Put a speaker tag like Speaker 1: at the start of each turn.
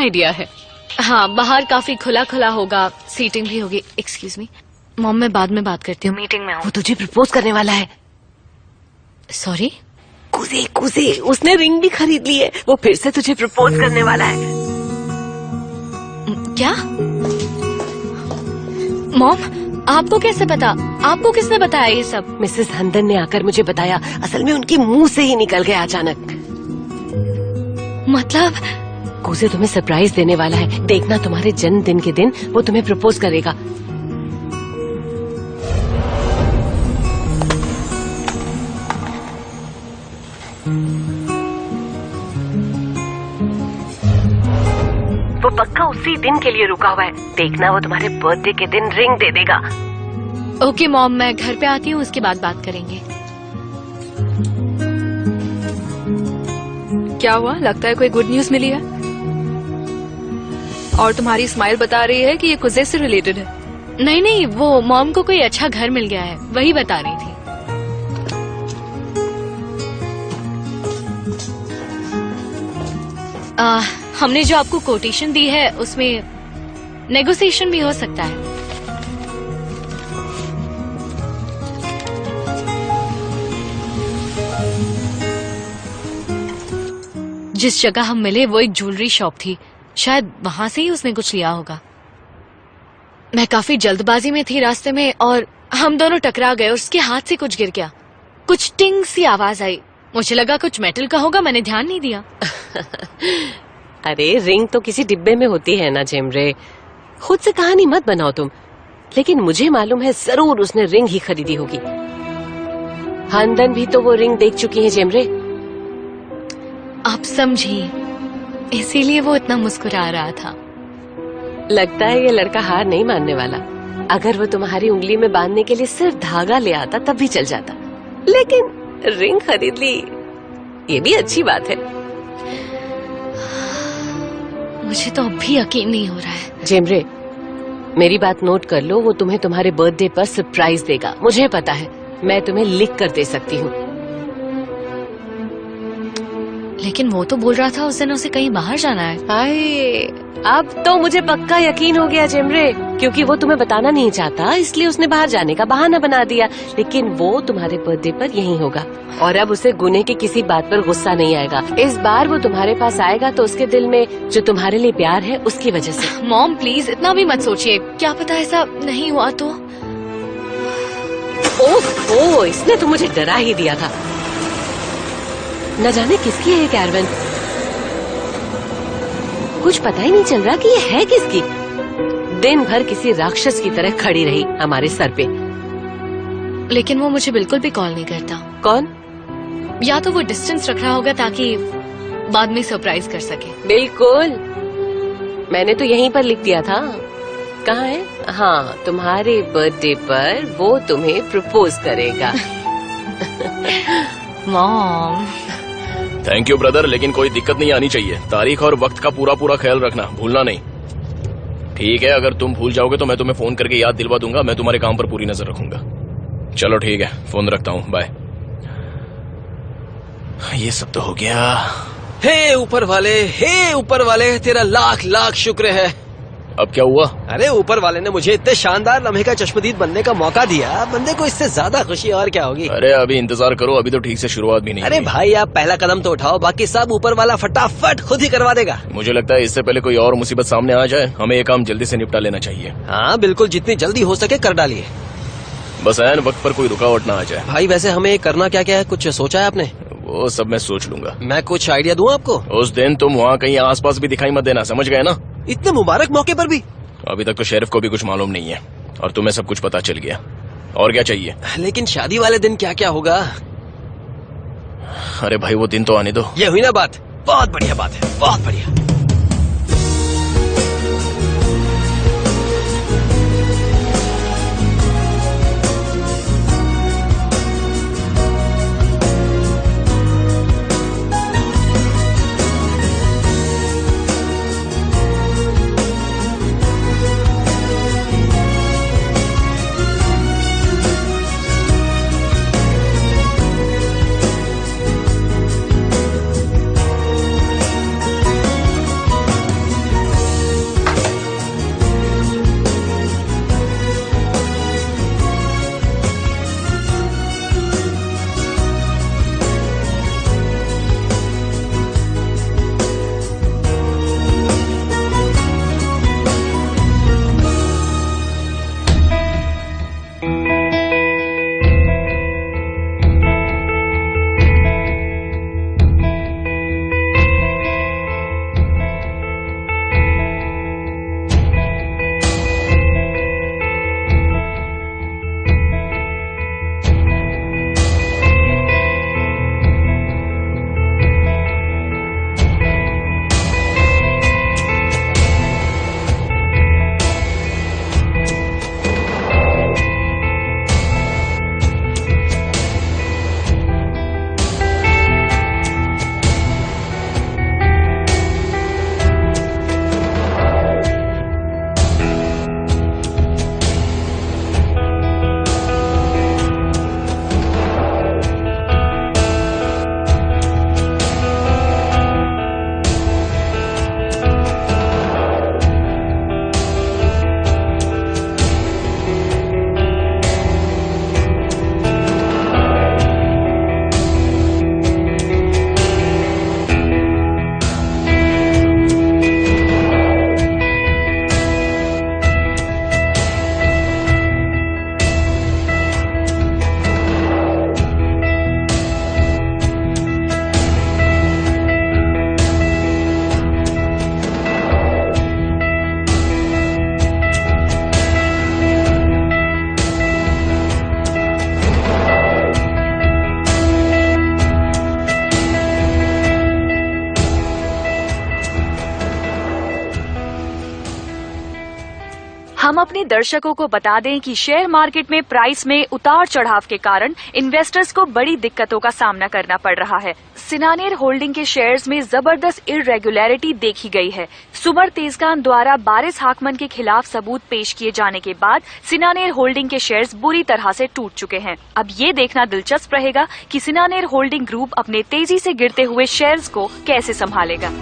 Speaker 1: Idea है। हाँ, बाहर काफी खुला खुला होगा, सीटिंग भी होगी। एक्सक्यूज मी मॉम, मैं बाद में बात करती हूँ, मीटिंग में हूँ।
Speaker 2: वो तुझे प्रपोज करने वाला है।
Speaker 1: सॉरी?
Speaker 2: कुजे कुजे, उसने रिंग भी खरीद ली है, वो फिर से तुझे प्रपोज करने वाला है।
Speaker 1: क्या? मॉम, आपको कैसे पता? आपको किसने बताया ये सब?
Speaker 2: मिसेस हंदन ने आकर मुझे बताया। असल में उनके मुंह से ही निकल गया अचानक।
Speaker 1: मतलब?
Speaker 2: कुजे तुम्हें सरप्राइज देने वाला है। देखना, तुम्हारे जन्मदिन के दिन वो तुम्हें प्रपोज करेगा। वो पक्का उसी दिन के लिए रुका हुआ है। देखना, वो तुम्हारे बर्थडे के दिन रिंग दे देगा।
Speaker 1: ओके मॉम, मैं घर पे आती हूँ, उसके बाद बात करेंगे।
Speaker 3: क्या हुआ? लगता है कोई गुड न्यूज मिली है। और तुम्हारी स्माइल बता रही है कि ये कुजे से रिलेटेड है।
Speaker 1: नहीं नहीं, वो मॉम को कोई अच्छा घर मिल गया है, वही बता रही थी। हमने जो आपको कोटेशन दी है उसमें नेगोशिएशन भी हो सकता है। जिस जगह हम मिले वो एक ज्वेलरी शॉप थी, शायद वहां से ही उसने कुछ लिया होगा। मैं काफी जल्दबाजी में थी रास्ते में और हम दोनों टकरा गए और उसके हाथ से कुछ गिर गया। कुछ टिंग सी आवाज आई, मुझे लगा कुछ मेटल का होगा, मैंने ध्यान नहीं दिया।
Speaker 2: अरे रिंग तो किसी डिब्बे में होती है ना जेमरे, खुद से कहानी मत बनाओ तुम। लेकिन मुझे मालूम है जरूर उसने रिंग ही खरीदी होगी। हंदन भी तो वो रिंग देख चुकी है जेमरे।
Speaker 1: आप समझिए, इसीलिए वो इतना मुस्कुरा रहा था।
Speaker 2: लगता है ये लड़का हार नहीं मानने वाला। अगर वो तुम्हारी उंगली में बांधने के लिए सिर्फ धागा ले आता तब भी चल जाता, लेकिन रिंग खरीद ली, ये भी अच्छी बात है।
Speaker 1: मुझे तो अब भी यकीन नहीं हो रहा है।
Speaker 2: जेमरे, मेरी बात नोट कर लो, वो तुम्हें तुम्हारे बर्थडे पर सरप्राइज देगा। मुझे पता है, मैं तुम्हें लिख कर दे सकती हूँ।
Speaker 1: लेकिन वो तो बोल रहा था उस दिन उसे कहीं बाहर जाना है।
Speaker 2: हाय, अब तो मुझे पक्का यकीन हो गया जेमरे, क्योंकि वो तुम्हें बताना नहीं चाहता, इसलिए उसने बाहर जाने का बहाना बना दिया। लेकिन वो तुम्हारे बर्थडे पर यहीं होगा और अब उसे गुने की किसी बात पर गुस्सा नहीं आएगा। इस बार वो तुम्हारे पास आएगा तो उसके दिल में जो तुम्हारे लिए प्यार है उसकी वजह से।
Speaker 1: मॉम प्लीज इतना भी मत सोचिए, क्या पता ऐसा नहीं हुआ तो।
Speaker 2: ओह, इसने तो मुझे डरा ही दिया था। न जाने किसकी है ये कैरवन, कुछ पता ही नहीं चल रहा कि ये है किसकी। दिन भर किसी राक्षस की तरह खड़ी रही हमारे सर पे।
Speaker 1: लेकिन वो मुझे बिल्कुल भी कॉल नहीं करता।
Speaker 2: कौन?
Speaker 1: या तो वो डिस्टेंस रख रहा होगा ताकि बाद में सरप्राइज कर सके।
Speaker 2: बिल्कुल, मैंने तो यहीं पर लिख दिया था। कहाँ है? हाँ, तुम्हारे बर्थडे पर वो तुम्हें प्रपोज करेगा।
Speaker 1: मॉम।
Speaker 4: थैंक यू ब्रदर, लेकिन कोई दिक्कत नहीं आनी चाहिए। तारीख और वक्त का पूरा पूरा ख्याल रखना, भूलना नहीं। ठीक है, अगर तुम भूल जाओगे तो मैं तुम्हें फोन करके याद दिलवा दूंगा। मैं तुम्हारे काम पर पूरी नजर रखूंगा। चलो ठीक है, फोन रखता हूँ, बाय। ये सब तो हो गया।
Speaker 5: हे ऊपर वाले, तेरा लाख लाख शुक्र है।
Speaker 4: अब क्या हुआ?
Speaker 5: अरे ऊपर वाले ने मुझे इतने शानदार लम्हे का चश्मदीद बनने का मौका दिया, बंदे को इससे ज्यादा खुशी और क्या होगी।
Speaker 4: अरे अभी इंतजार करो, अभी तो ठीक से शुरुआत भी नहीं
Speaker 5: अरे
Speaker 4: हुई।
Speaker 5: भाई आप पहला कदम तो उठाओ, बाकी सब ऊपर वाला फटाफट खुद ही करवा देगा।
Speaker 4: मुझे लगता है इससे पहले कोई और मुसीबत सामने आ जाए, हमें ये काम जल्दी से निपटा लेना चाहिए।
Speaker 5: हाँ बिल्कुल, जितनी जल्दी हो सके कर डालिए।
Speaker 4: बस ऐन वक्त पर कोई रुकावट ना आ जाए।
Speaker 5: भाई वैसे हमें करना क्या क्या है, कुछ सोचा है आपने?
Speaker 4: वो सब मैं सोच लूंगा।
Speaker 5: मैं कुछ आइडिया दूं आपको?
Speaker 4: उस दिन तुम वहाँ कहीं आसपास भी दिखाई मत देना, समझ गए ना?
Speaker 5: इतने मुबारक मौके पर भी?
Speaker 4: अभी तक तो शेरिफ को भी कुछ मालूम नहीं है और तुम्हें सब कुछ पता चल गया। और क्या चाहिए?
Speaker 5: लेकिन शादी वाले दिन क्या क्या होगा?
Speaker 4: अरे भाई वो दिन तो आने दो।
Speaker 5: ये हुई ना बात, बहुत बढ़िया बात है, बहुत बढ़िया।
Speaker 6: हम अपने दर्शकों को बता दें कि शेयर मार्केट में प्राइस में उतार चढ़ाव के कारण इन्वेस्टर्स को बड़ी दिक्कतों का सामना करना पड़ रहा है। सिनानेर होल्डिंग के शेयर्स में जबरदस्त इर्रेगुलरिटी देखी गई है। सुमर तेजगान द्वारा बारिस हाकमन के खिलाफ सबूत पेश किए जाने के बाद सिनानेर होल्डिंग के शेयर्स बुरी तरह से टूट चुके हैं। अब ये देखना दिलचस्प रहेगा कि सिनानेर होल्डिंग ग्रुप अपने तेजी से गिरते हुए शेयर्स को कैसे संभालेगा।